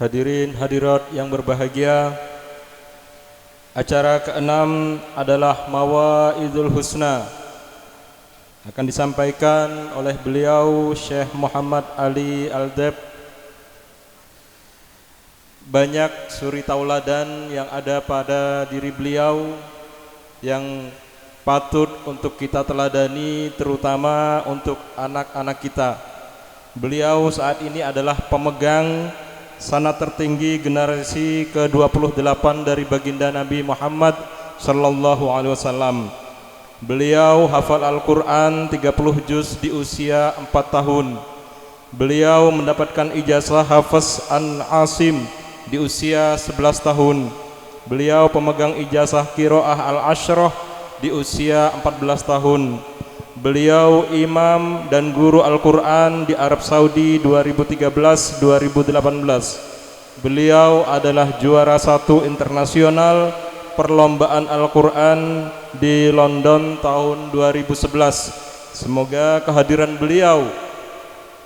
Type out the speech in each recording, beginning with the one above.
Hadirin hadirat yang berbahagia, acara ke-6 adalah Mawaidul Husna, akan disampaikan oleh beliau Syekh Muhammad Ali Al-Deb. Banyak suri tauladan yang ada pada diri beliau yang patut untuk kita teladani, terutama untuk anak-anak kita. Beliau saat ini adalah pemegang sanad tertinggi generasi ke-28 dari baginda Nabi Muhammad sallallahu alaihi wasallam. Beliau hafal Al-Quran 30 juz di usia 4 tahun. Beliau mendapatkan ijazah Hafiz an Asim di usia 11 tahun. Beliau pemegang ijazah Qiraah Al-Ashrah di usia 14 tahun. Beliau imam dan guru Al-Quran di Arab Saudi 2013-2018. Beliau adalah juara 1 internasional perlombaan Al-Quran di London tahun 2011. Semoga kehadiran beliau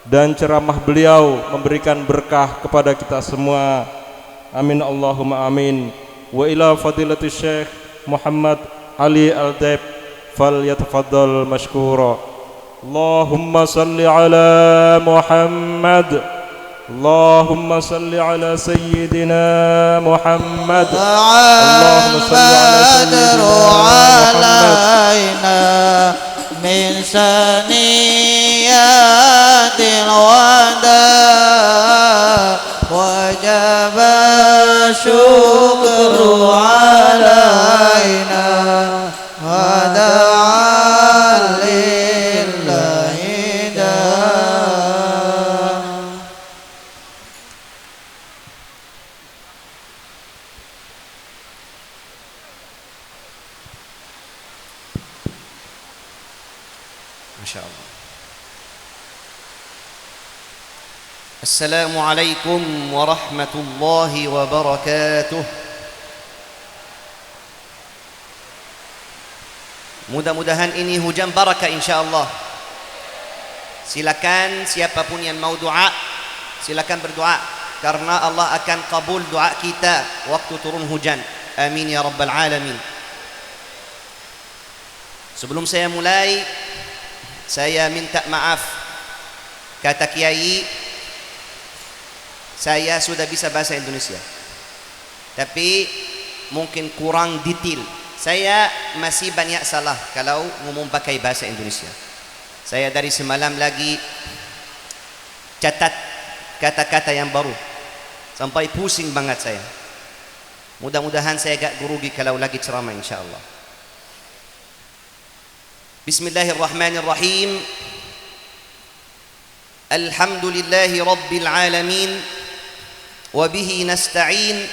dan ceramah beliau memberikan berkah kepada kita semua. Amin Allahumma amin. Wa ila fadilati Syekh Muhammad Ali Al-Deb falyatafaddal mashkura. Allahumma salli ala Muhammad. Allahumma salli ala sayyidina Muhammad. Allahumma salli ala sayyidina Muhammad. Min saniyatil wada wajib syukru alaina wada'an lillahi da. Masya Allah. Assalamualaikum warahmatullahi wabarakatuh. Mudah-mudahan ini hujan barakah insyaAllah. Silakan siapapun yang mau doa, silakan berdoa, karena Allah akan kabul doa kita waktu turun hujan. Amin ya rabbal alamin. Sebelum saya mulai, saya minta maaf. Kata Kiai, saya sudah bisa bahasa Indonesia, tapi mungkin kurang detail. Saya masih banyak salah kalau ngomong pakai bahasa Indonesia. Saya dari semalam lagi catat kata-kata yang baru sampai pusing banget saya. Mudah-mudahan saya gak gurugi kalau lagi ceramah insyaAllah. Bismillahirrahmanirrahim. Alhamdulillahi rabbil alamin. Wabihi nasta'in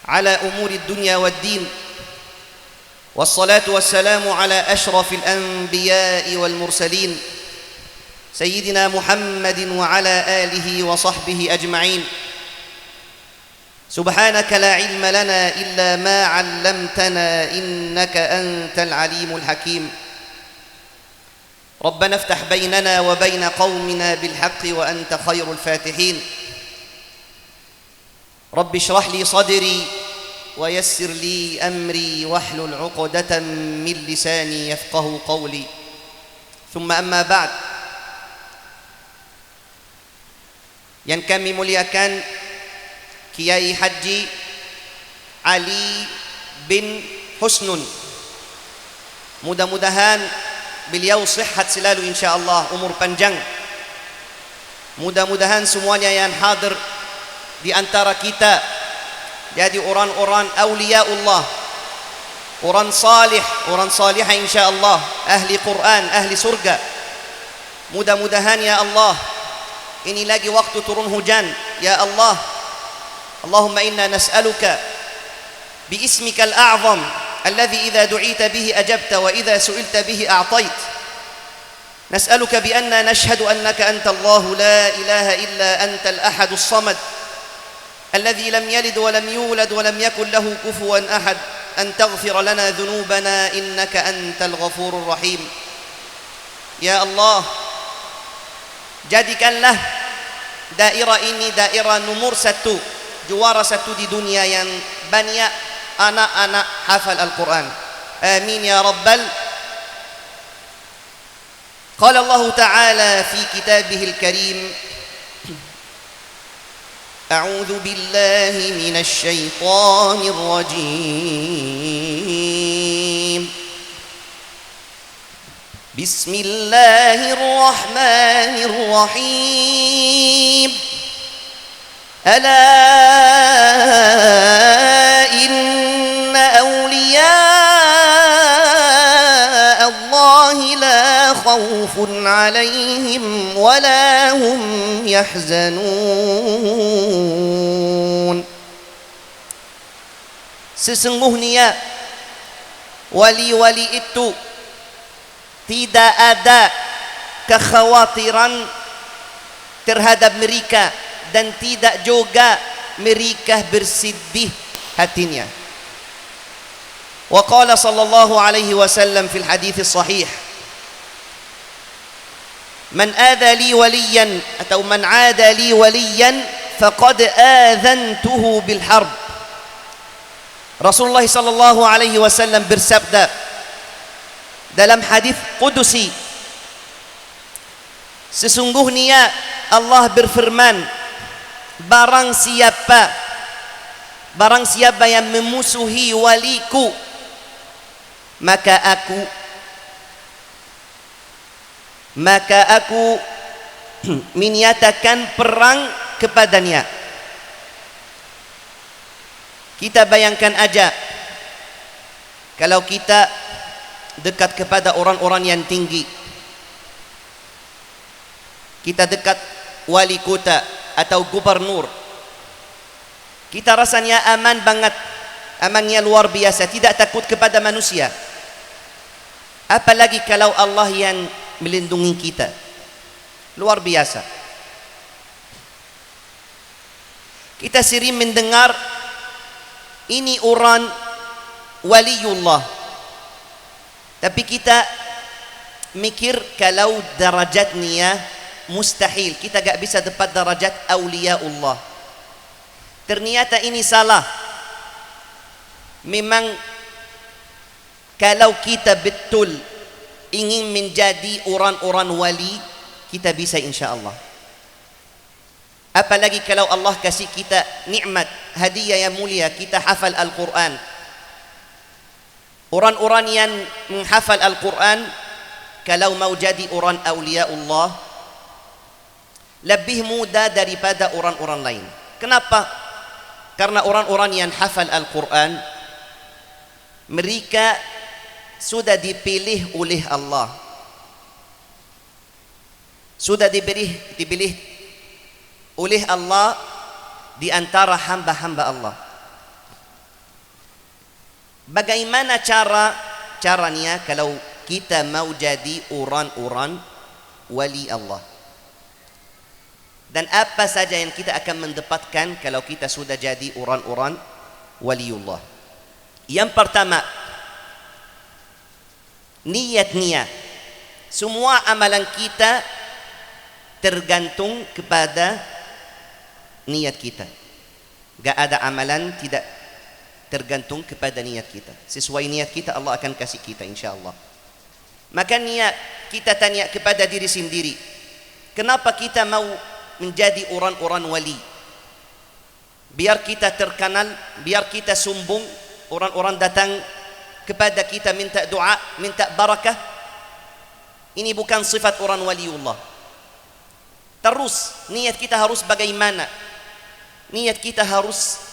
ala umuri dunya wad din. والصلاة والسلام على أشرف الأنبياء والمرسلين سيدنا محمد وعلى آله وصحبه أجمعين. سبحانك لا علم لنا إلا ما علمتنا إنك أنت العليم الحكيم. ربنا افتح بيننا وبين قومنا بالحق وأنت خير الفاتحين. رب اشرح لي صدري ويسر لي أمري واحلل عقدة من لساني يفقه قولي. ثم أما بعد, yang kami muliakan Kiai Haji Ali bin Husnun, mudah-mudahan beliau sihat selalu insyaAllah, umur panjang. Mudah-mudahan semuanya yang hadir di antara kita jadi orang-orang awliyaullah, orang salih, orang salihah insyaAllah, ahli Quran, ahli surga. Mudah-mudahan ya Allah, ini lagi waktu turun hujan. Ya Allah, Allahumma inna nas'aluka biismika al-a'zam alladhi idha du'ita bihi ajabta wa idha su'ilta bihi a'tait. Nas'aluka bi anna nashhadu annaka anta Allahu la ilaha illa anta al-ahadu as-samad الذي لم يلد ولم يولد ولم يكن له كفوا أحد أن تغفر لنا ذنوبنا إنك أنت الغفور الرحيم. Ya Allah, jadikanlah daerah ini daerah nomor satu, juara satu di dunia yang banyak anak-anak hafal Al-Quran. Amin ya Rabbal. Qala Allah Ta'ala fi kitabihil karim, A'udzu billahi minasy syaithanir rajim. Bismillahirrahmanirrahim. Ala inna awliya Allah la khawfun alaihim wa la hum yahzanun. Sesungguhnya wali-wali itu tidak ada kekhawatiran terhadap mereka dan tidak juga mereka bersedih hatinya. Wa qala sallallahu alaihi wasallam fil hadits sahih, man ada li waliyan atau man ada li waliyan faqad adhantuhu bil harb. Rasulullah sallallahu alaihi wasallam bersabda dalam hadis qudusi, sesungguhnya Allah berfirman, barang siapa yang memusuhi waliku, maka aku menyatakan perang kepadanya. Kita bayangkan aja kalau kita dekat kepada orang-orang yang tinggi, kita dekat wali kota atau gubernur, kita rasanya aman banget, amannya luar biasa, tidak takut kepada manusia. Apalagi kalau Allah yang melindungi kita, luar biasa. Kita sering mendengar ini orang waliullah, tapi kita mikir kalau darajatnya mustahil, kita gak bisa dapat darajat awliyaullah. Ternyata ini salah. Memang kalau kita betul ingin menjadi orang-orang wali, kita bisa insya-Allah. Apalagi kalau Allah kasih kita nikmat, hadiah yang mulia, kita hafal Al-Quran. Orang-orang yang menghafal Al-Quran, kalau mau jadi orang awliyaullah, lebih mudah daripada orang-orang lain. Kenapa? Karena orang-orang yang hafal Al-Quran, mereka sudah dipilih oleh Allah, sudah dipilih oleh Allah di antara hamba-hamba Allah. Bagaimana caranya kalau kita mau jadi orang-orang wali Allah? Dan apa saja yang kita akan mendapatkan kalau kita sudah jadi orang-orang waliullah? Yang pertama, niat. Semua amalan kita tergantung kepada niat kita. Gak ada amalan tidak tergantung kepada niat kita. Sesuai niat kita Allah akan kasih kita insya-Allah. Maka niat, kita tanya kepada diri sendiri, kenapa kita mau menjadi orang-orang wali? Biar kita terkenal, biar kita sombong, orang-orang datang kepada kita minta doa, minta barakah. Ini bukan sifat orang waliullah. Terus niat kita harus bagaimana? Niat kita harus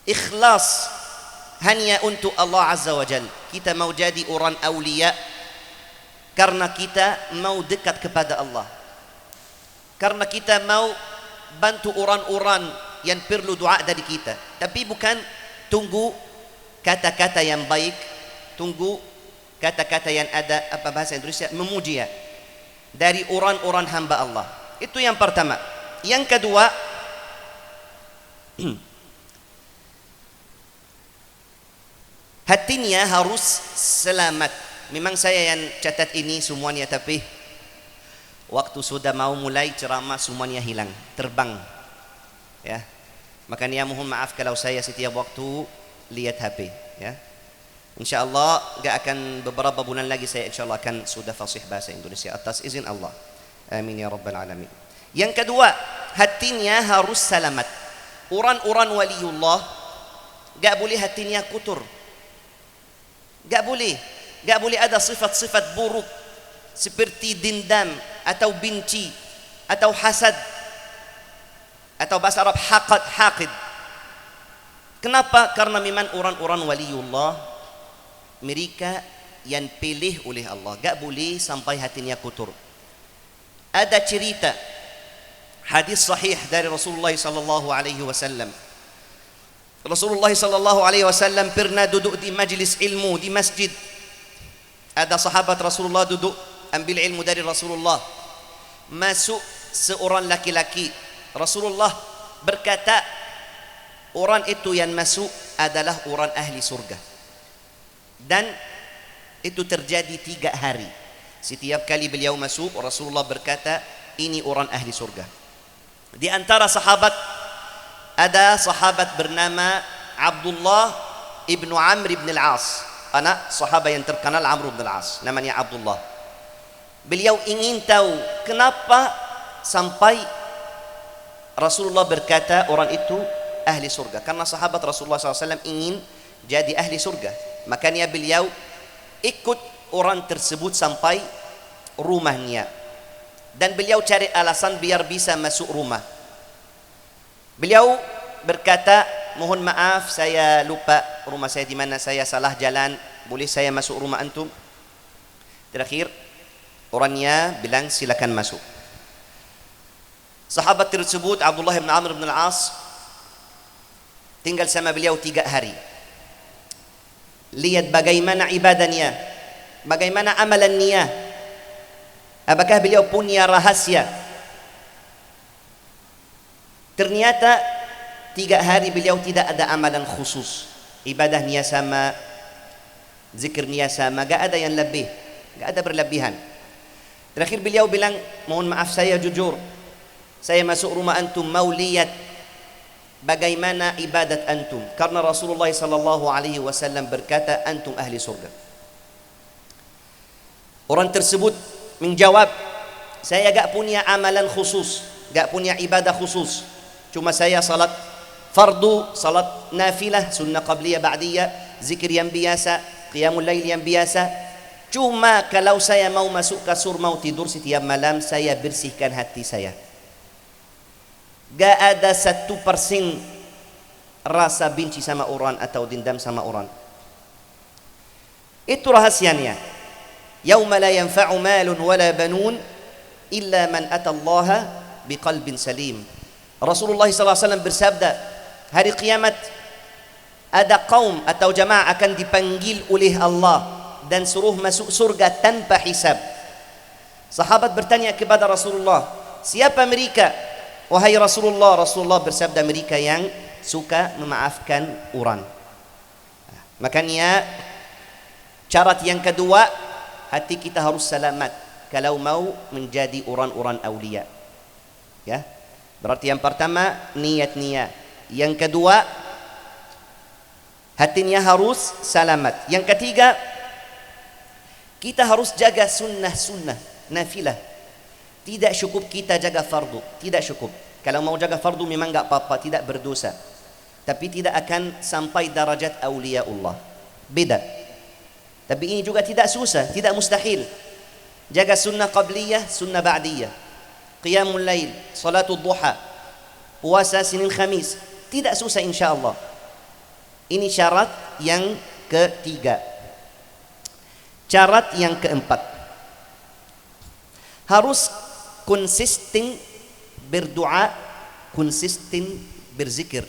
ikhlas hanya untuk Allah Azza wa Jal. Kita mau jadi orang awliya karena kita mau dekat kepada Allah, karena kita mau bantu orang-orang yang perlu doa dari kita. Tapi bukan tunggu kata-kata yang baik, tunggu kata-kata yang ada, apa bahasa Indonesia, memuji dari orang-orang hamba Allah. Itu yang pertama. Yang kedua, hatinya harus selamat. Memang saya yang catat ini semuanya, tapi Waktu sudah mau mulai ceramah semuanya hilang, terbang. Ya. Makanya mohon maaf kalau saya setiap waktu lihat HP, ya. Insyaallah enggak akan beberapa bulan lagi saya insyaallah akan sudah fasih bahasa Indonesia atas izin Allah. Amin ya rabbal alamin. Yang kedua, hatinya harus selamat. Orang-orang waliullah enggak boleh hatinya kotor. Enggak boleh ada sifat-sifat buruk seperti dendam atau benci atau hasad atau bahasa Arab haqid. Kenapa? Karena memang orang-orang waliullah mereka yang pilih oleh Allah, enggak boleh sampai hatinya kotor. Ada cerita hadis sahih dari Rasulullah sallallahu alaihi wasallam. Rasulullah sallallahu alaihi wasallam pernah duduk di majlis ilmu di masjid. Ada sahabat Rasulullah duduk ambil ilmu dari Rasulullah. Masuk seorang laki-laki. Rasulullah berkata, orang itu yang masuk adalah orang ahli surga. Dan itu terjadi 3 hari. Setiap kali beliau masuk, Rasulullah berkata, ini orang ahli surga. Di antara sahabat ada sahabat bernama Abdullah ibnu Amr ibn al-As. Anak sahabat yang terkenal Amr ibn al-As, namanya Abdullah. Beliau ingin tahu kenapa sampai Rasulullah berkata orang itu ahli surga. Karena sahabat Rasulullah SAW ingin jadi ahli surga. Makanya beliau ikut orang tersebut sampai rumahnya. Dan beliau cari alasan biar bisa masuk rumah. Beliau berkata, mohon maaf saya lupa rumah saya di mana, saya salah jalan, boleh saya masuk rumah antum? Terakhir orangnya bilang silakan masuk. Sahabat tersebut Abdullah bin Amr bin al-As tinggal sama beliau 3 hari. Lihat bagaimana ibadahnya, bagaimana amalannya. Apakah beliau punya rahasia? Ternyata 3 hari beliau tidak ada amalan khusus. Ibadahnya sama, zikirnya sama, gak ada yang lebih, gak ada berlebihan. Terakhir beliau bilang, mohon maaf saya jujur, saya masuk rumah antum mau lihat bagaimana ibadat antum, karena Rasulullah sallallahu alaihi wasallam berkata antum ahli surga. Orang tersebut menjawab, saya gak punya amalan khusus, gak punya ibadah khusus, cuma saya salat fardu, salat nafilah, sunnah qabliyah ba'diyah, zikir yang biasa, qiyamul lail yang biasa. Cuma kalau saya mau masuk kasur, mau tidur setiap malam, saya bersihkan hati saya. Gak ada 1% rasa benci sama orang atau dendam sama orang. Itu rahasianya. Yauma la yanfa'u malun wala banun illa man atallaha biqalbin salim. Rasulullah SAW bersabda, hari kiamat ada kaum atau jamaah akan dipanggil oleh Allah dan suruh masuk surga tanpa hisab. Sahabat bertanya kepada Rasulullah, siapa mereka? Wahai Rasulullah, Rasulullah bersabda, mereka yang suka memaafkan orang. Makanya syarat yang kedua, hati kita harus selamat kalau mau menjadi orang-orang aulia. Ya. Berarti yang pertama niat-niat. Yang kedua hatinya harus selamat. Yang ketiga kita harus jaga sunnah-sunnah nafilah. Tidak cukup kita jaga fardu, tidak cukup. Kalau mau jaga fardu memang enggak apa-apa, tidak berdosa. Tapi tidak akan sampai darajat auliaullah. Beda. Tapi ini juga tidak susah, tidak mustahil. Jaga sunnah qabliyah, sunnah ba'diyah. Qiyamul lail, salatul duha, puasa Senin Khamis. Tidak susah insyaallah. Ini syarat yang ketiga. Syarat yang keempat, harus konsisten berdoa, konsisten berzikir.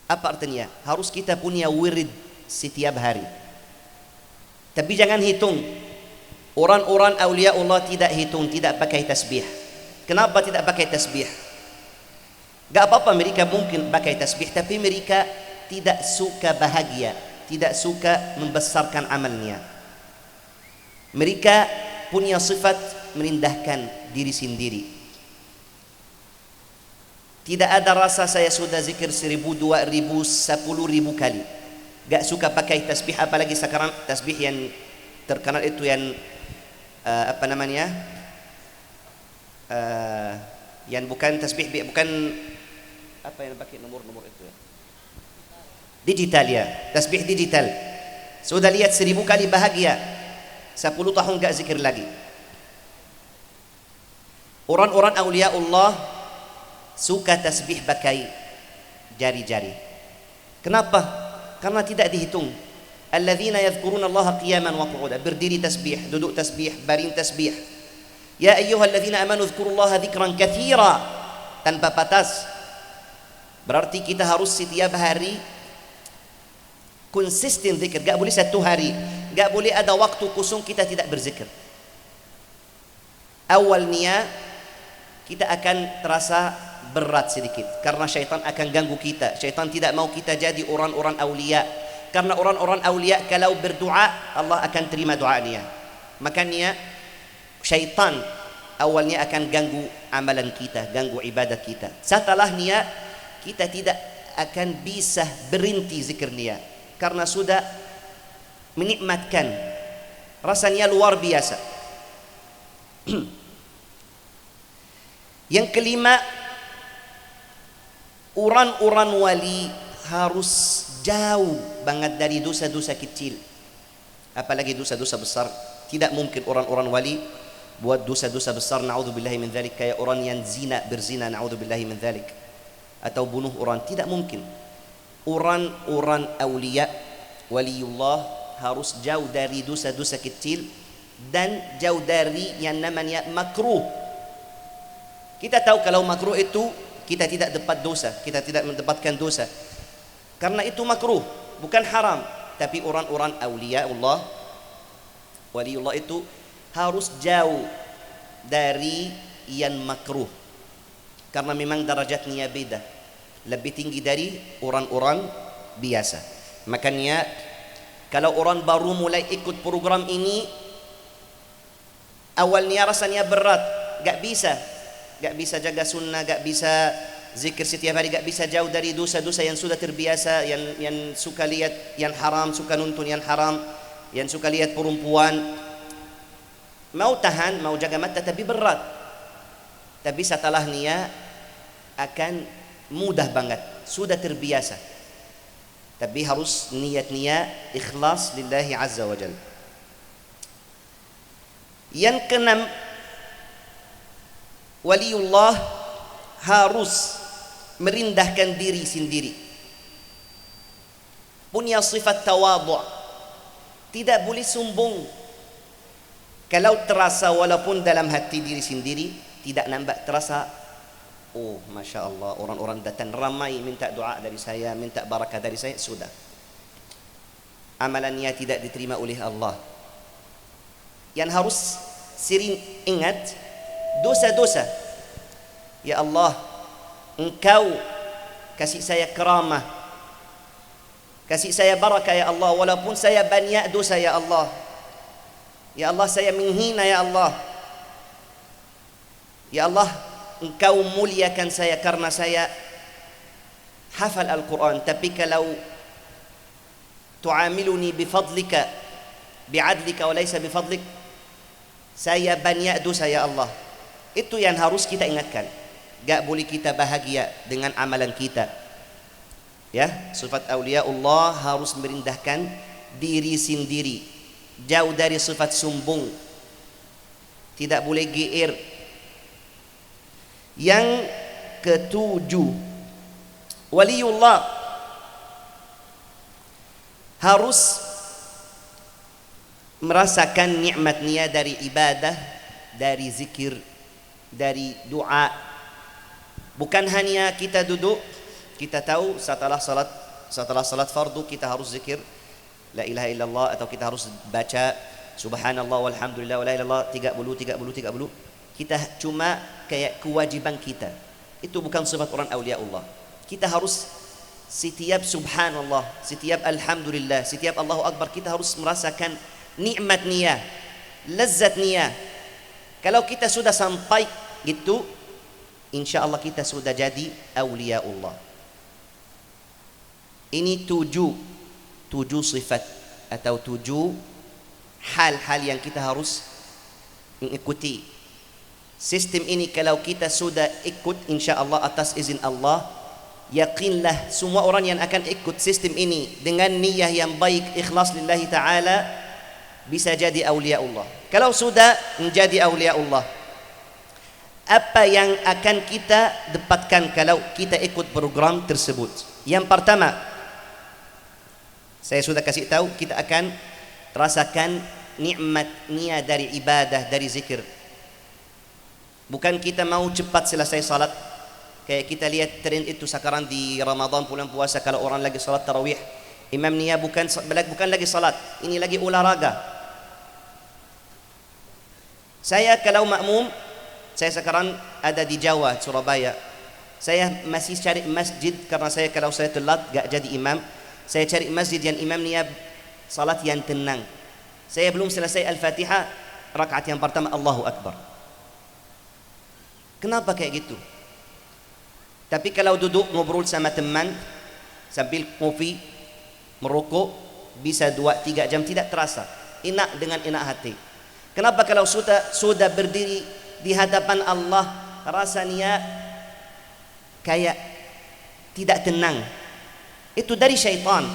Apa artinya? Harus kita punya wirid setiap hari. Tapi jangan hitung. Orang-orang awliya Allah tidak hitung, tidak pakai tasbih. Kenapa tidak pakai tasbih? Gak apa-apa mereka mungkin pakai tasbih, tapi mereka tidak suka bahagia, tidak suka membesarkan amalnya. Mereka punya sifat merendahkan diri sendiri. Tidak ada rasa saya sudah zikir 1000, 2000, 10.000 kali. Gak suka pakai tasbih, apalagi sekarang tasbih yang terkenal itu yang apa namanya? Yang bukan tasbih, bukan apa yang pakai nomor-nomor itu ya. Digital ya, tasbih digital. Sudah lihat 1000 kali bahagia. 10 tahun gak zikir lagi. Orang-orang awliya Allah suka tasbih pakai jari-jari. Kenapa? Karena tidak dihitung. Alladzina yadhkuruna Allah qiyaman wa qu'udan. Berdiri tasbih, duduk tasbih, baring tasbih. Ya ayyuhalladzina amanu dzkurullaha dzikran katsira. Tanpa batas. Berarti kita harus setiap hari konsisten zikir. Gak boleh satu hari, gak boleh ada waktu kosong kita tidak berzikir. Awalnya kita akan terasa berat sedikit karena syaitan akan ganggu kita. Syaitan tidak mau kita jadi orang-orang awliya, karena orang-orang awliya kalau berdoa Allah akan terima doanya. Makanya syaitan awalnya akan ganggu amalan kita, ganggu ibadat kita. Setelahnya kita tidak akan bisa berhenti zikirnya karena sudah menikmatkan, rasanya luar biasa. Yang kelima, orang-orang wali harus jauh banget dari dosa-dosa kecil, apalagi dosa-dosa besar. Tidak mungkin orang-orang wali buat dosa-dosa besar, na'udzubillahi min dzalik, kayak orang yang berzina, na'udzubillahi min dzalik, atau bunuh orang. Tidak mungkin. Orang-orang awliya, waliullah harus jauh dari dosa-dosa kecil dan jauh dari yang namanya makruh. Kita tahu kalau makruh itu kita tidak dapat dosa, kita tidak mendapatkan dosa karena itu makruh, bukan haram. Tapi orang-orang awliya Allah, waliullah itu harus jauh dari yang makruh karena memang derajatnya beda, lebih tinggi dari orang-orang biasa. Makanya kalau orang baru mulai ikut program ini, awalnya rasanya berat, gak bisa jaga sunnah, gak bisa zikir setiap hari, gak bisa jauh dari dosa-dosa yang sudah terbiasa, yang suka lihat yang haram, suka nonton yang haram, yang suka lihat perempuan. Mau tahan, mau jaga mata, tapi berat. Tapi setelahnya akan mudah banget, sudah terbiasa. Tapi harus niatnya ikhlas lillahi azza wa jalla. Yang keenam, waliullah harus merendahkan diri sendiri, punya sifat tawadhu', tidak boleh sombong. Kalau terasa walaupun dalam hati diri sendiri tidak nampak terasa, oh masya Allah, orang-orang datang ramai minta doa dari saya, minta barakah dari saya, sudah amalannya tidak diterima oleh Allah. Yang harus sering ingat dosa-dosa. Ya Allah, Engkau kasih saya keramah, kasih saya barakah ya Allah, walaupun saya banyak dosa ya Allah. Ya Allah, saya menghina ya Allah. Ya Allah, Engkau muliakan saya karena saya hafal Al-Quran. Tapi kalau tu'amiluni bifadlika bi'adlika wa laysa bifadlik, saya banyak dosa ya Allah. Itu yang harus kita ingatkan. Gak boleh kita bahagia dengan amalan kita. Ya, sifat awliya Allah harus merendahkan diri sendiri, jauh dari sifat sombong, tidak boleh GR. Yang ketujuh, waliullah harus merasakan nikmatnya dari ibadah, dari zikir, dari doa. Bukan hanya kita duduk, kita tahu setelah salat fardu kita harus zikir la ilaha illallah, atau kita harus baca subhanallah walhamdulillah wa la ilaha illallah 30. Kita cuma kayak kewajiban kita. Itu bukan sifat orang awliya Allah. Kita harus setiap subhanallah, setiap alhamdulillah, setiap Allahu akbar, kita harus merasakan nikmat niat, lezat niat. Kalau kita sudah sampai gitu, insya Allah kita sudah jadi awliyaullah. Ini tujuh sifat atau 7 hal-hal yang kita harus mengikuti. Sistem ini kalau kita sudah ikut, insya Allah atas izin Allah, yakinlah semua orang yang akan ikut sistem ini dengan niyyah yang baik, ikhlas lillahi ta'ala, bisa jadi awliyaullah. Kalau sudah menjadi awliyaullah, apa yang akan kita dapatkan kalau kita ikut program tersebut? Yang pertama, saya sudah kasih tahu, kita akan rasakan nikmatnya dari ibadah, dari zikir. Bukan kita mau cepat selesai salat. Kayak kita lihat tren itu sekarang di Ramadan, bulan puasa, kalau orang lagi salat tarawih, imamnya bukan lagi salat, ini lagi olahraga. Saya kalau makmum, saya sekarang ada di Jawa, Surabaya. Saya masih cari masjid karena saya kalau saya telat gak jadi imam. Saya cari masjid yang imamnya salat yang tenang. Saya belum selesai Al-Fatihah, rakaat yang pertama Allahu Akbar. Kenapa kayak gitu? Tapi kalau duduk ngobrol sama teman sambil kopi, merokok, bisa 2-3 jam tidak terasa. Enak dengan enak hati. Kenapa kalau sudah berdiri di hadapan Allah, rasanya kayak tidak tenang? Itu dari syaitan.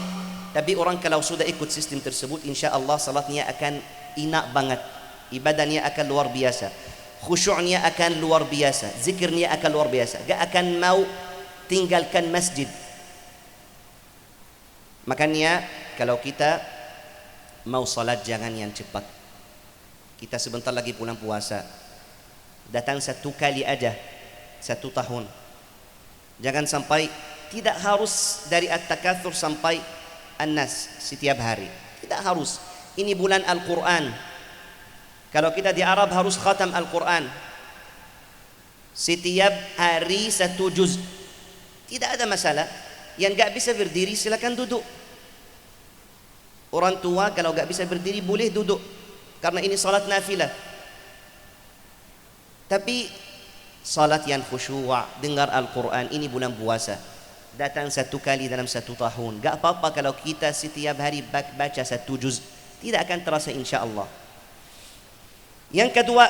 Tapi orang kalau sudah ikut sistem tersebut, insya Allah salatnya akan enak banget, ibadahnya akan luar biasa, khusyuknya akan luar biasa, zikirnya akan luar biasa, gak akan mau tinggalkan masjid. Makanya kalau kita mau salat jangan yang cepat. Kita sebentar lagi bulan puasa, datang 1 kali aja 1 tahun. Jangan sampai, tidak harus dari at-takatsur sampai An-Nas setiap hari, tidak harus. Ini bulan Al-Quran. Kalau kita di Arab harus khatam Al-Quran setiap hari 1 juz. Tidak ada masalah. Yang gak bisa berdiri silakan duduk. Orang tua kalau gak bisa berdiri boleh duduk, karena ini salat nafilah. Tapi salat yang khusyuk, dengar Al-Quran, ini bulan puasa, datang 1 kali dalam 1 tahun. Gak apa-apa kalau kita setiap hari baca 1 juz, tidak akan terasa insya Allah. Yang kedua,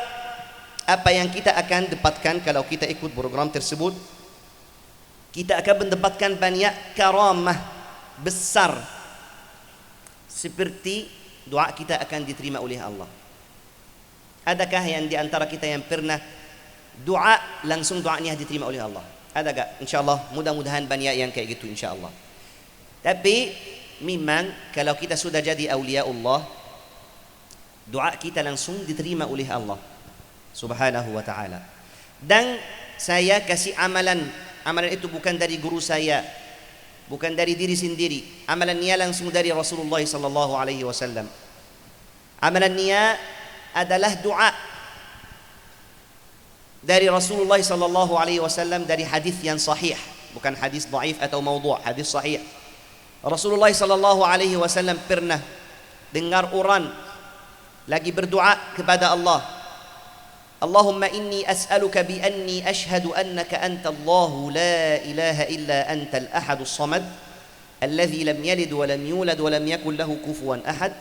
apa yang kita akan dapatkan kalau kita ikut program tersebut? Kita akan mendapatkan banyak karamah besar, seperti doa kita akan diterima oleh Allah. Adakah yang di antara kita yang pernah doa langsung doanya diterima oleh Allah? Ada gak? InsyaAllah mudah-mudahan banyak yang kayak gitu insyaAllah. Tapi memang kalau kita sudah jadi awliya Allah, doa kita langsung diterima oleh Allah subhanahu wa ta'ala. Dan saya kasih amalan itu bukan dari guru saya, bukan dari diri sendiri. Amalannya langsung dari Rasulullah sallallahu alaihi wasallam. Amalannya adalah doa dari Rasulullah sallallahu alaihi wasallam, dari hadis yang sahih, bukan hadis dhaif atau maudhu', hadis sahih. Rasulullah sallallahu alaihi wasallam pernah dengar orang lagi berdoa kepada Allah, Allahumma inni as'aluka bi anni ashhadu annaka anta Allahu la ilaha illa anta al-ahadus samad alladhi lam yalid wa lam yulad wa lam yakul lahu kufuwan ahad.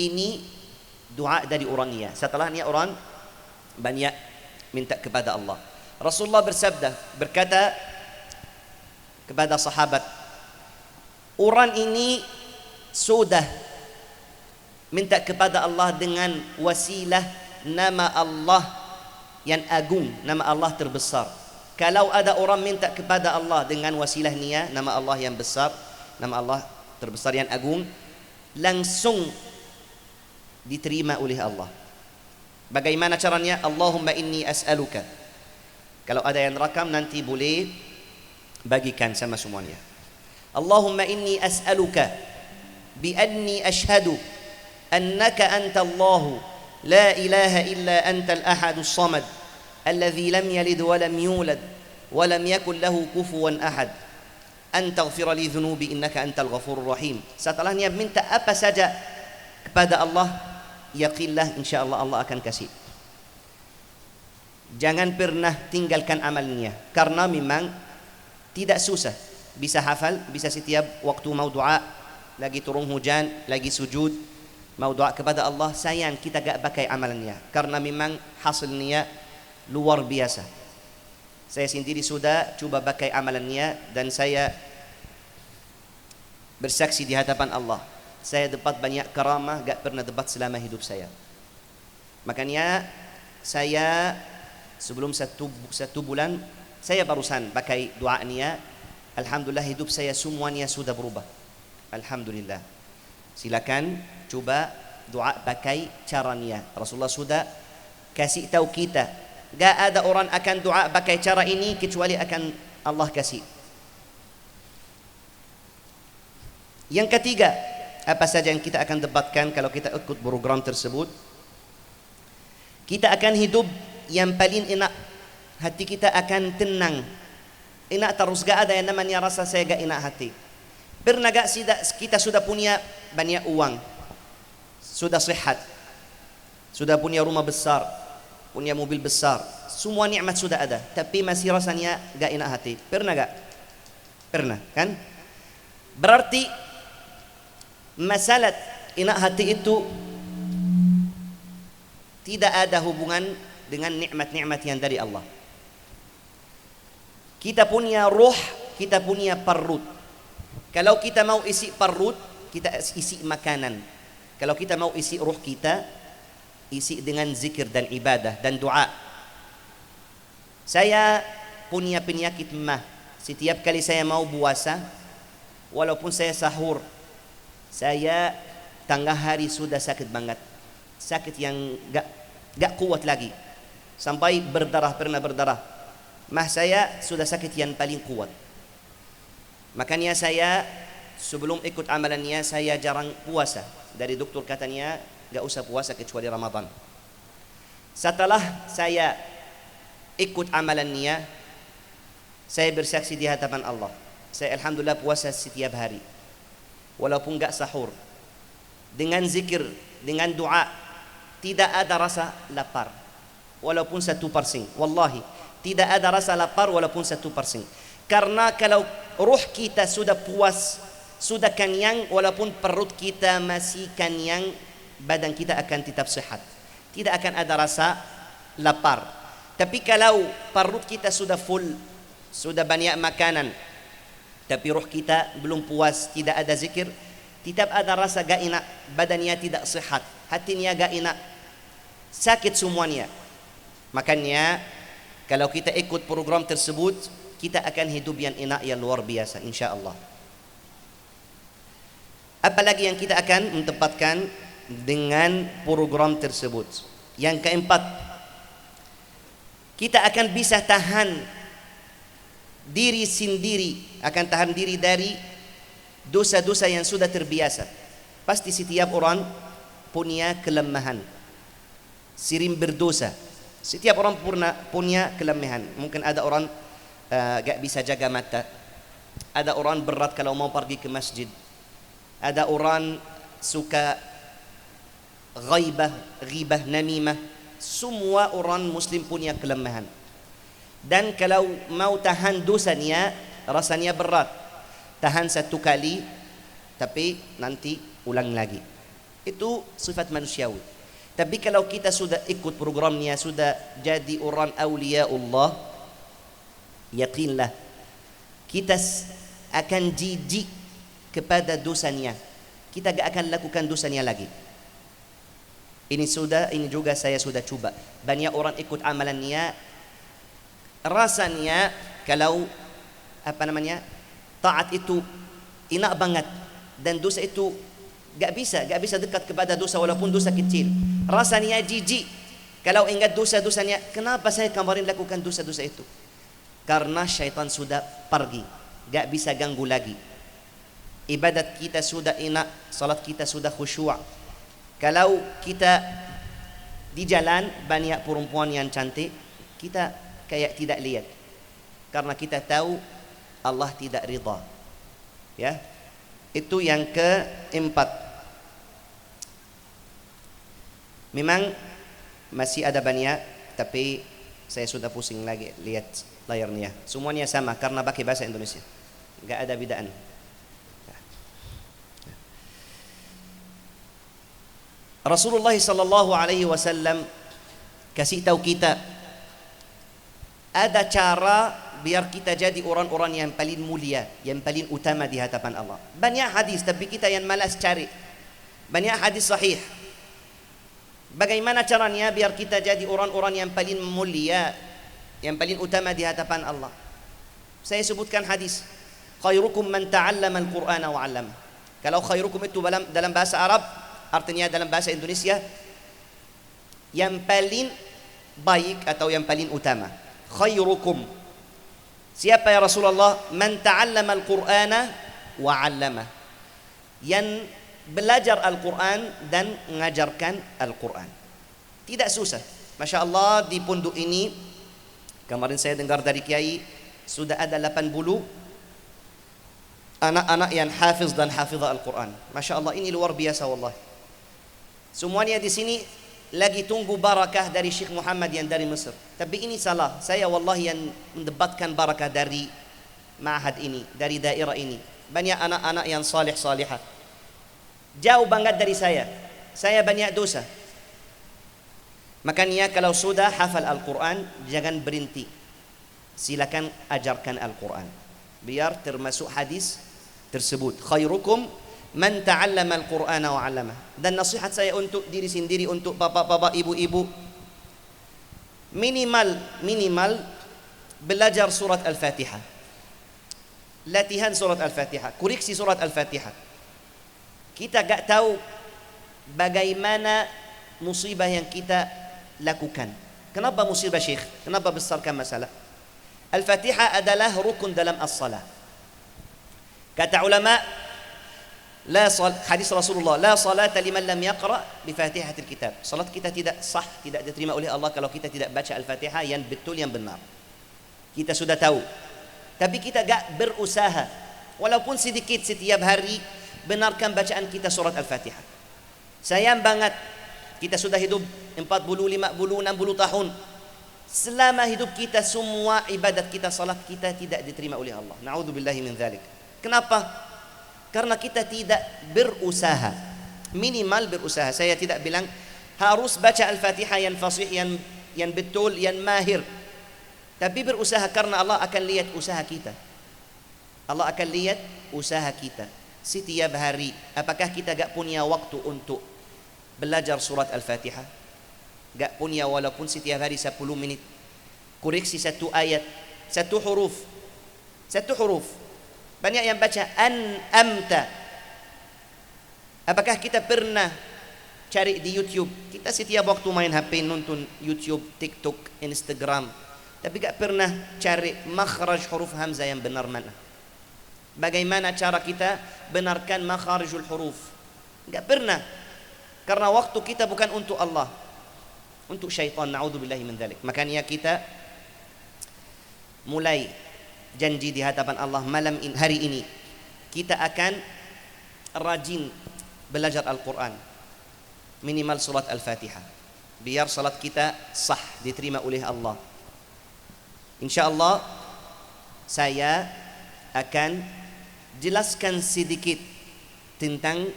Ini doa dari orangnya. Setelahnya orang banyak minta kepada Allah. Rasulullah berkata kepada sahabat, orang ini sudah minta kepada Allah dengan wasilah nama Allah yang agung, nama Allah terbesar. Kalau ada orang minta kepada Allah dengan wasilah niya, nama Allah yang besar, nama Allah terbesar yang agung, langsung diterima oleh Allah. Bagaimana caranya? Allahumma inni as'aluka. Kalau ada yang rakam nanti boleh bagikan sama semuanya. Allahumma inni as'aluka bi anni ashhadu annaka anta Allahu la ilaha illa anta al-ahadus samad alladhi lam yalid wa lam yulad wa lam yakul lahu kufuwan ahad an taghfir li dhunubi innaka antal ghafurur rahim. Setelahnya minta apa saja kepada Allah, yakinlah insyaallah Allah akan kasih. Jangan pernah tinggalkan amalnya, karena memang tidak susah. Bisa hafal, bisa setiap waktu mau doa, lagi turun hujan, lagi sujud, mau doa kepada Allah, sayang kita gak pakai amalannya, karena memang hasilnya luar biasa. Saya sendiri sudah coba pakai amalannya, dan saya bersaksi di hadapan Allah, saya dapat banyak karamah gak pernah dapat selama hidup saya. Makanya saya sebelum satu bulan saya barusan pakai doa niat. Alhamdulillah hidup saya semuanya sudah berubah. Alhamdulillah. Silakan coba doa pakai cara niat. Rasulullah sudah kasih tahu kita, gak ada orang akan doa pakai cara ini kecuali akan Allah kasih. Yang ketiga, apa saja yang kita akan dapatkan kalau kita ikut program tersebut? Kita akan hidup yang paling enak. Hati kita akan tenang. Enak terus, gak ada yang namanya rasa saya gak enak hati. Pernah gak kita sudah punya banyak uang, sudah sehat, sudah punya rumah besar, punya mobil besar, semua nikmat sudah ada, tapi masih rasanya gak enak hati. Pernah gak? Pernah kan? Berarti masalah enak hati itu tidak ada hubungan dengan nikmat-nikmat yang dari Allah. Kita punya ruh, kita punya perut. Kalau kita mau isi perut, kita isi makanan. Kalau kita mau isi ruh kita, isi dengan zikir dan ibadah dan doa. Saya punya penyakit mah. Setiap kali saya mau puasa, walaupun saya sahur, saya tengah hari sudah sakit banget. Sakit yang gak kuat lagi. Sampai berdarah, pernah berdarah. Mah saya sudah sakit yang paling kuat. Makanya saya sebelum ikut amalannya saya jarang puasa. Dari dokter katanya gak usah puasa kecuali Ramadan. Setelah saya ikut amalannya, saya bersaksi di hadapan Allah, saya alhamdulillah puasa setiap hari, walaupun gak sahur. Dengan zikir, dengan doa, tidak ada rasa lapar, walaupun 1%. Wallahi, tidak ada rasa lapar walaupun 1%. Karena kalau ruh kita sudah puas, sudah kenyang, walaupun perut kita masih kenyang, badan kita akan tetap sehat. Tidak akan ada rasa lapar. Tapi kalau perut kita sudah full, sudah banyak makanan, tapi ruh kita belum puas, tidak ada zikir, tetap ada rasa gak enak, badannya tidak sehat, hatinya gak enak, sakit semuanya. Makanya kalau kita ikut program tersebut, kita akan hidup yang enak, yang luar biasa insya-Allah. Apalagi yang kita akan mendapatkan dengan program tersebut? Yang keempat, kita akan bisa tahan diri sendiri, akan tahan diri dari dosa-dosa yang sudah terbiasa. Pasti setiap orang punya kelemahan, sering berdosa. Setiap orang punya kelemahan. Mungkin ada orang gak bisa jaga mata, ada orang berat kalau mau pergi ke masjid, ada orang suka ghibah, namimah. Semua orang muslim punya kelemahan. Dan kalau mau tahan dosanya, rasanya berat. Tahan satu kali, tapi nanti ulang lagi. Itu sifat manusiawi. Tapi kalau kita sudah ikut programnya, sudah jadi orang awliya Allah, yakinlah kita akan jijik kepada dosanya. Kita gak akan lakukan dosanya lagi. Ini juga saya sudah coba. Banyak orang ikut amalannya, rasanya kalau taat itu enak banget, dan dosa itu gak bisa dekat kepada dosa walaupun dosa kecil. Rasanya jijik kalau ingat dosa-dosanya. Kenapa saya kemarin lakukan dosa-dosa itu? Karena syaitan sudah pergi, gak bisa ganggu lagi. Ibadat kita sudah enak, salat kita sudah khusyuk. Kalau kita di jalan banyak perempuan yang cantik, kita kayak tidak lihat, karena kita tahu Allah tidak ridha. Ya, itu yang keempat. Memang masih ada banyak, tapi Saya sudah pusing lagi lihat layarnya. Semuanya sama karena pakai bahasa Indonesia. Enggak ada bedaan. Rasulullah sallallahu alaihi wasallam kasih tahu kita ada cara biar kita jadi orang-orang yang paling mulia, yang paling utama di hadapan Allah. Banyak hadis tapi kita yang malas cari. Banyak hadis sahih. Bagaimana caranya biar kita jadi orang-orang yang paling mulia, yang paling utama di hadapan Allah? Saya sebutkan hadis. Khairukum man ta'allama al-Qur'ana wa 'allama. Kalau khairukum itu dalam bahasa Arab, artinya dalam bahasa Indonesia yang paling baik atau yang paling utama. Khairukum. Siapa ya Rasulullah? Man ta'allama al-Qur'ana wa 'allama. Yang belajar Al-Quran dan mengajarkan Al-Quran. Tidak susah. Masya Allah di pondok ini, kemarin saya dengar dari Kiai, sudah ada 80 anak-anak yang hafiz dan hafizah Al-Quran. Masya Allah ini luar biasa wallahi. Semuanya di sini lagi tunggu barakah dari Syekh Muhammad yang dari Mesir. Tapi ini salah. Saya wallahi yang mendapatkan barakah dari ma'had ini, dari daerah ini. Banyak anak-anak yang salih-salihat. Jauh banget dari saya. Saya banyak dosa. Makanya kalau sudah hafal Al-Quran, jangan berhenti. Silakan ajarkan Al-Quran. Biar termasuk hadis tersebut. Khairukum man ta'allama Al-Qur'ana wa 'allama. Dan nasihat saya untuk diri sendiri, untuk bapak-bapak, ibu-ibu, minimal belajar surat Al-Fatihah. Latihan surat Al-Fatihah, koreksi surat Al-Fatihah. Kita gak tahu bagaimana musibah yang kita lakukan. Kenapa musibah Syekh? Kenapa besarkan masalah? Al-Fatihah adalah rukun dalam as-salah. Kata ulama, hadis Rasulullah, la salata liman lam yaqra bi Fatihatil Kitab. Salat kita tidak sah, tidak diterima oleh Allah kalau kita tidak baca Al-Fatihah yang betul, yang benar. Kita sudah tahu. Tapi kita gak berusaha, walaupun sedikit setiap hari, benarkan bacaan kita surat Al-Fatihah. Sayang banget, kita sudah hidup 40, 50, 60 tahun. Selama hidup kita semua ibadat kita, salat kita tidak diterima oleh Allah. Na'udzubillahi min dzalik. Kenapa? Karena kita tidak berusaha. Minimal berusaha. Saya tidak bilang harus baca Al-Fatihah yang fasih, yang betul, yang mahir. Tapi berusaha karena Allah akan lihat usaha kita. Allah akan lihat usaha kita. Setiap hari, apakah kita gak punya waktu untuk belajar surat Al-Fatihah? Gak punya, walaupun setiap hari 10 menit. Koreksi satu ayat, satu huruf. Banyak yang baca amta. Apakah kita pernah cari di YouTube? Kita setiap waktu main HP, nonton YouTube, TikTok, Instagram. Tapi gak pernah cari makhraj huruf hamzah yang benar mana. Bagaimana cara kita benarkan makharijul huruf? Enggak pernah. Karena waktu kita bukan untuk Allah, untuk syaitan. Na'udzubillahi min dzalik. Makanya kita mulai janji di hadapan Allah hari ini kita akan rajin belajar Al-Quran, minimal surat Al-Fatihah, biar salat kita sah, diterima oleh Allah. InsyaAllah saya akan jelaskan sedikit tentang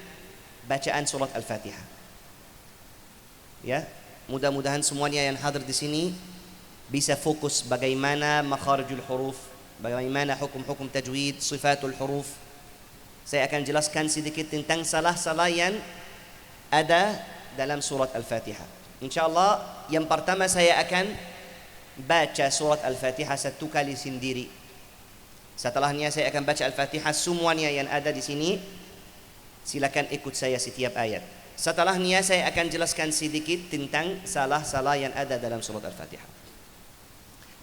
bacaan surat Al-Fatihah. Ya, mudah-mudahan semuanya yang hadir di sini bisa fokus bagaimana makharijul huruf, bagaimana hukum-hukum tajwid, sifatul huruf. Saya akan jelaskan sedikit tentang salah-salah yang ada dalam surat Al-Fatihah. InsyaAllah yang pertama saya akan baca surat Al-Fatihah satu kali sendiri. Setelahnya saya akan baca Al-Fatihah semuanya yang ada di sini. Silakan ikut saya setiap ayat. Setelahnya saya akan jelaskan sedikit tentang salah-salah yang ada dalam surat Al-Fatihah.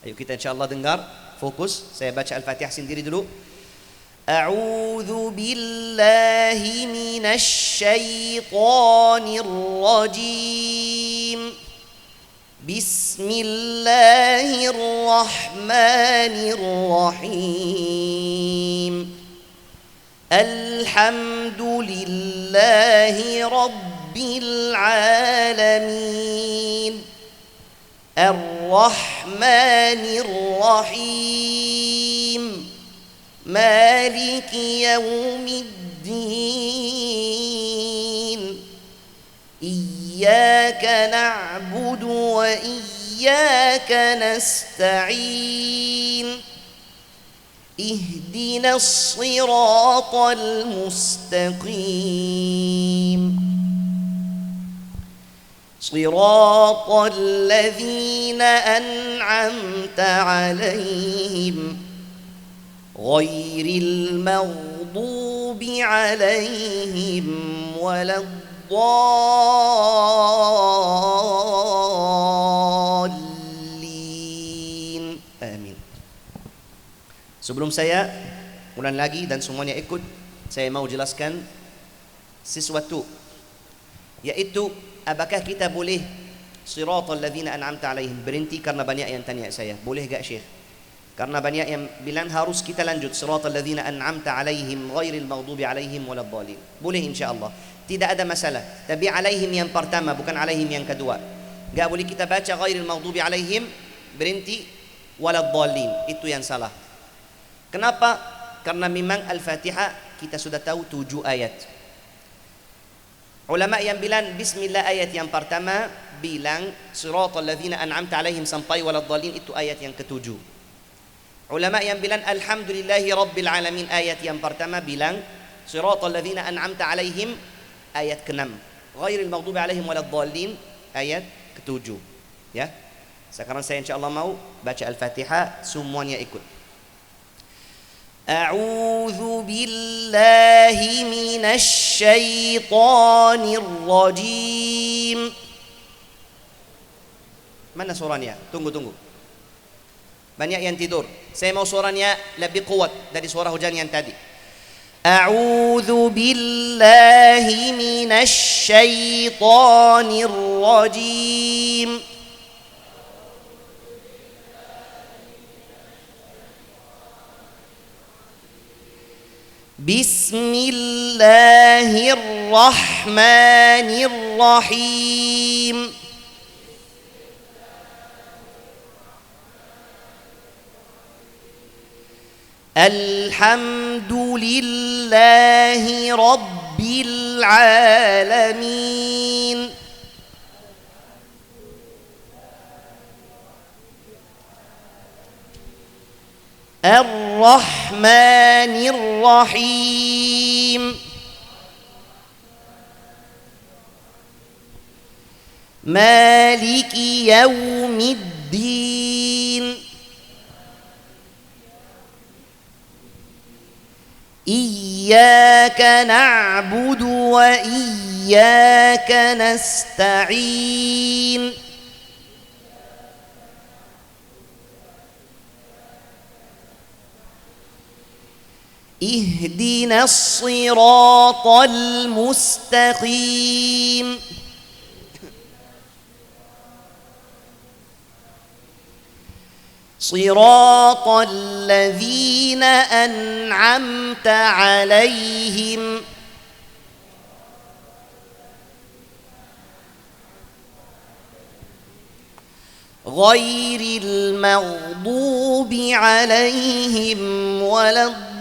Ayo kita insyaAllah dengar, fokus. Saya baca Al-Fatihah sendiri dulu. A'udzu billahi minasy syaithanir rajim. Bismillahirrahmanirrahim. Alhamdulillahi rabbil alamin. الرحمن الرحيم مالك يوم الدين إياك نعبد وإياك نستعين اهدنا الصراط المستقيم صراط الذين أنعمت عليهم غير المغضوب عليهم ولا الضالين آمين. Sebelum saya ulang lagi dan semuanya ikut, saya mau jelaskan sesuatu, yaitu apakah kita boleh siratal ladzina an'amta alaihim berhenti? Karena banyak yang tanya saya, boleh gak Syekh? Karena banyak yang bilang harus kita lanjut siratal ladzina an'amta alaihim ghairil maghdubi alaihim waladdallin. Boleh insyaallah, tidak ada masalah. Tapi alaihim yang pertama, bukan alaihim yang kedua. Gak boleh kita baca ghairil maghdubi alaihim berhenti waladdallin, itu yang salah. Kenapa? Karena memang Al-Fatihah kita sudah tahu 7 ayat. Ulama yang bilang bismillah ayat yang pertama, bilang siratal ladzina an'amta alaihim sampai waladdallin, itu ayat yang ke-7. Ulama yang bilang alhamdulillahi rabbil alamin ayat yang pertama, bilang siratal ladzina an'amta alaihim ayat ke-6. Ghairil maghdubi alaihim waladdallin ayat ke-7. Ya. Sekarang saya insyaallah mau baca Al-Fatihah, semuanya ikut. أعوذ بالله من الشيطان الرجيم. Mana suaranya? Tunggu. Banyak yang tidur. Saya mau suaranya lebih kuat dari suara hujan yang tadi. أعوذ بالله من الشيطان الرجيم. بسم الله الرحمن الرحيم. الحمد لله رب العالمين. الرحمن الرحيم. مالك يوم الدين إياك نعبد وإياك نستعين اهدنا الصراط المستقيم صراط الذين أنعمت عليهم غير المغضوب عليهم ولا الضالين